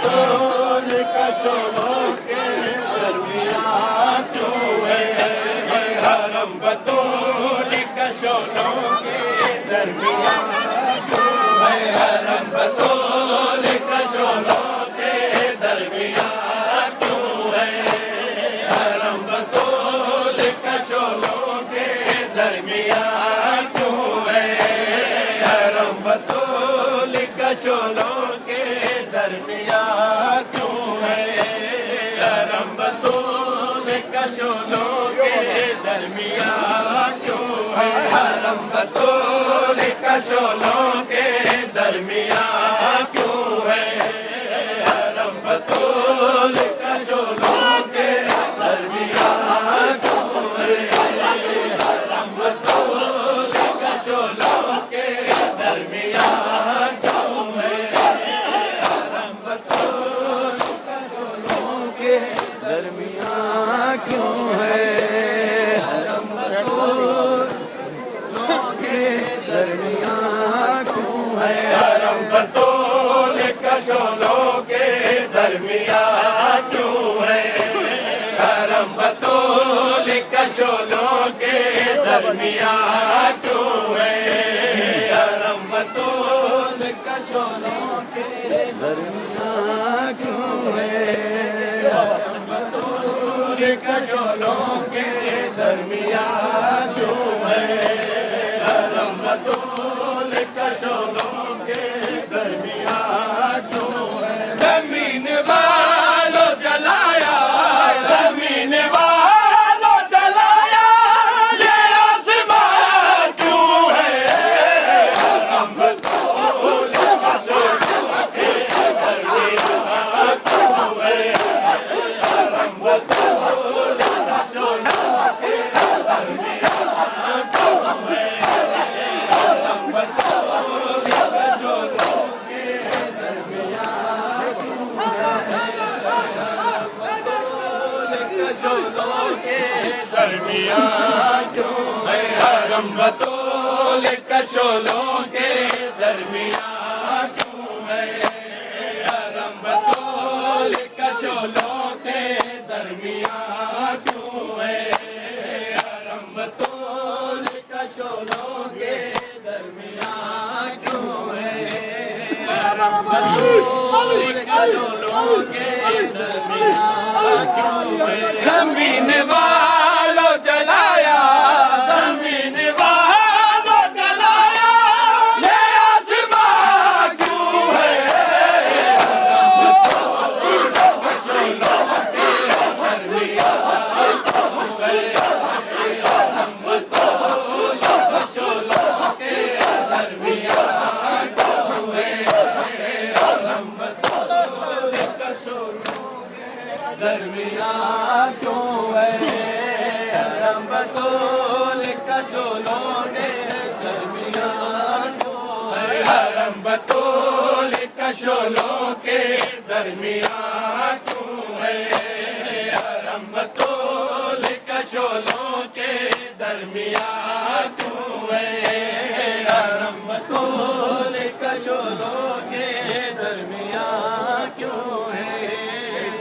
بطول کشولوں کے درمیان کیوں ہے حرم بطول کشولوں کے درمیان کیوں ہے حرم بطول کشولوں کے درمیان کیوں ہے حرم بطول کشولوں کے درمیان کیوں ہے حرم بطول کشولوں کے درمیان کیوں ہے حرم بطول کشولوں کے درمیان کیوں ہے حرم بطول کشولوں کے درمیان کیوں ہے حرم بطول کشولوں کے درمیان کیوں ہے حرم بطول کشولوں کے درمیان کیوں ہے حرم بطول کشولوں کے درمیان کیوں ہے حرم بطول کے درمیان کیوں ہے حرم بطول کشولوں کے درمیان کیوں ہے حرم بطول کشولوں کے درمیان کیوں ہے حرم بطول کشولوں کے درمیان کیوں ہے حرم بطول کشولوں کے درمیان کیوں ہے حرم بطول کشولوں کے درمیان کیوں ہے زمین والو جلایا زمین والو جلایا یہ آسمان کیوں ہے حرم بطول کشولوں کے درمیان کیوں ہے حرم بطول کشولوں کے درمیان کیوں ہے حرم بطول کشولوں کے درمیان کیوں ہے کشولوں کے درمیان کیوں ہے حرم بطول کشولوں کے درمیان کیوں ہے حرم بطول کشولوں کے درمیان کیوں ہے حرم بطول کشولوں کے درمیان کیوں ہے حرم بطول کشولوں کے درمیان کیوں ہے زمین والو جلایا زمین والو جلایا یہ آسمان کیوں ہے حرم بطول کشولوں کے درمیان کیوں ہے حرم بطول کشولوں کے درمیان کیوں ہے حرم بطول کشولوں کے درمیان کیوں ہے حرم بطول کشولوں کے درمیان کیوں ہے حرم بطول کشولوں کے درمیان کیوں ہے حرم بطول کشولوں کے درمیان کیوں ہے حرم بطول کشولوں کے درمیان کیوں ہے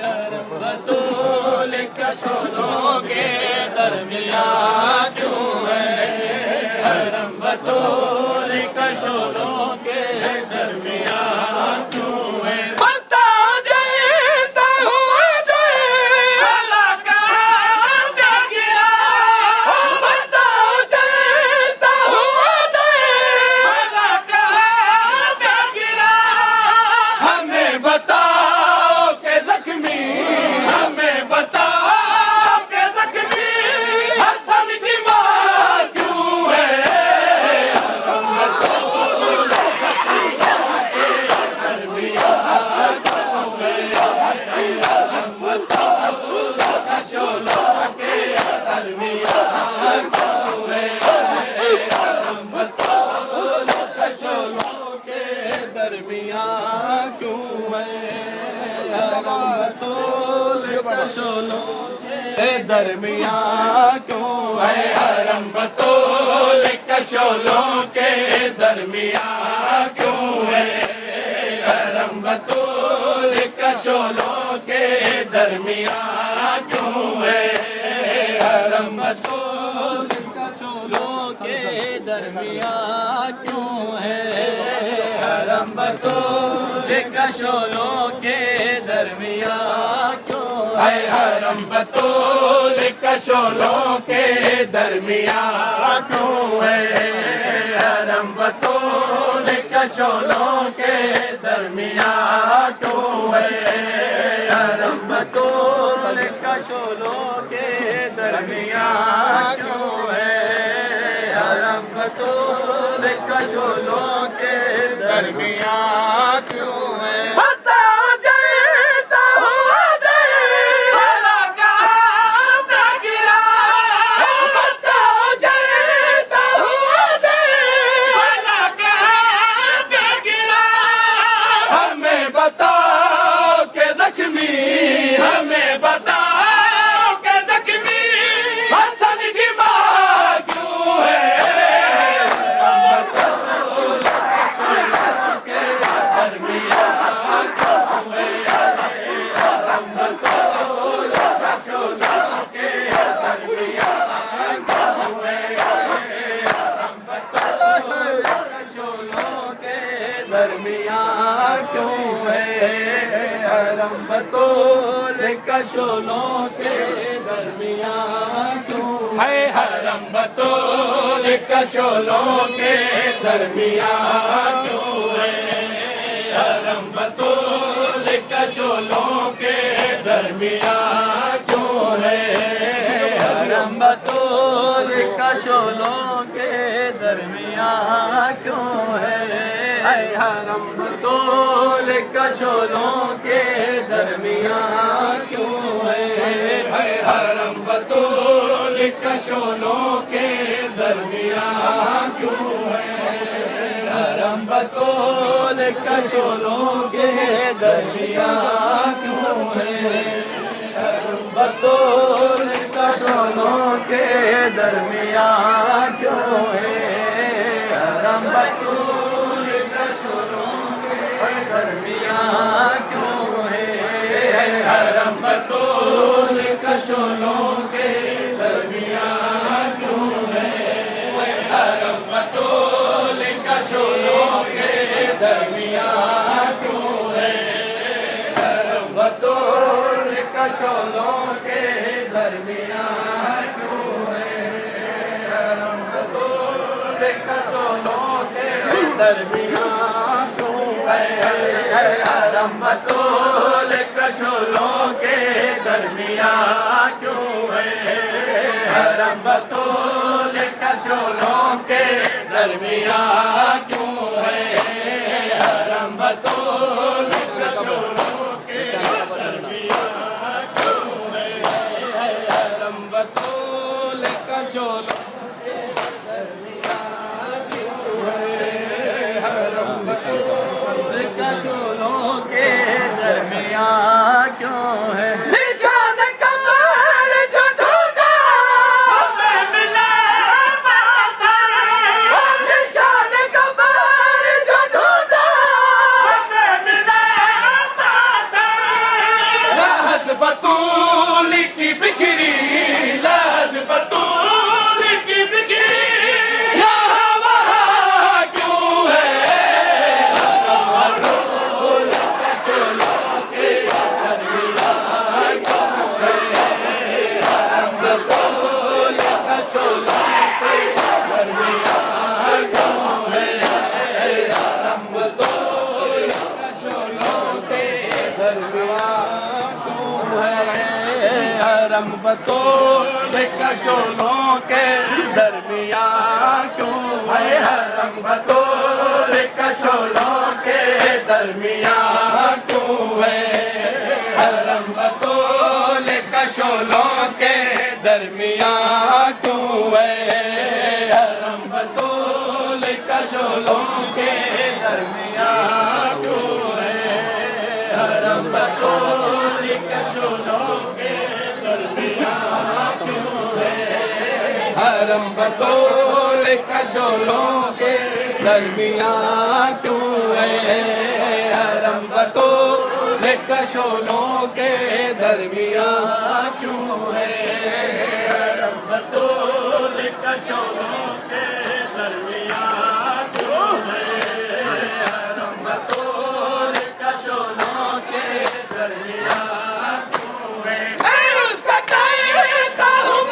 حرم بطول کشولوں کے درمیان کیوں ہے حرم بطول کشولوں کے درمیان کیوں ہے بڑھتا جاتا ہوا اللہ کا کیا گیا بڑھتا جاتا ہوا اللہ کا کیا گرا ہمیں بتاؤ کہ زخمی ہمیں بتاؤ کہ زخمی حسن کی ماں کیوں ہے حرم بطول کشولوں کے درمیان کیوں ہے حرم بطول کشولوں کے درمیان کیوں ہے حرم بطول کشولوں کے درمیان کیوں ہے حرم بطول کشولوں کے درمیان کیوں ہے حرم بطول کشولوں کے درمیان کیوں ہے حرم بطول درمیان کیوں ہے حرم بطول کا شولوں کے درمیان کیوں ہے حرم بطول کا شولوں کے درمیان کیوں ہے حرم بطول کا شولوں کے درمیان کیوں ہے حرم بطول کا شولوں کے درمیان کیوں ہے حرم بطول کا شولوں کے درمیان کیوں ہے حرم بطول کا شولوں کے درمیان کیوں ہے درمیان کیوں ہے حرم بطول کا شولوں کے درمیان کیوں ہے حرم بطول کا شولوں کے درمیان کیوں ہے حرم بطول کا شولوں کے درمیان کیوں ہے حرم بطول کا شولوں کے درمیان کیوں ہے حرم بطول کا شولوں کے درمیان کیوں ہے حرم بطول کا شولوں کے درمیان کیوں ہے حرم بطول کا شولوں کے درمیان کیوں ہے حرم بطول کا شولوں کے درمیان کیوں ہے حرم بطول درمیان کیوں ہے حرم بطول کا شولوں کے درمیان کیوں ہے حرم بطول کا شولوں کے درمیان کیوں ہے حرم بطول کا شولوں کے درمیان کیوں ہے حرم بطول کا شولوں کے درمیان حرم بطول کا شولوں کے درمیان کیوں ہے حرم بطول کا شولوں کے درمیان کیوں ہے حرم بطول کا شولوں کے درمیان کیوں ہے حرم بطول کا شولوں کے درمیان کیوں ہے حرم بطول کا شولوں کے درمیان کیوں ہے نشان قمر جو ڈھونڈا ہمیں ملا پاتا نشان قمر جو ڈھونڈا ہمیں ملا پاتا لحد بطول کی بکھری لحد بطول کی بکھری یہاں وہاں کیوں ہے حرم بطول کا شولوں کے درمیان کیوں ہے حرم بطول کا شولوں کے درمیان کیوں ہے حرم بطول کا شولوں کے درمیان کیوں ہے حرم بطول کا شولوں کے درمیان کیوں ہے حرم بطول کا شولوں کے درمیان کیوں ہے حرم بطول کا شولوں کے درمیان کیوں ہے حرم بطول کا شولوں کے درمیان کیوں ہے حرم بطول کا شولوں کے درمیان کیوں ہے حرم بطول کا شولوں کے درمیان کیوں ہے اس کا کہتا ہوں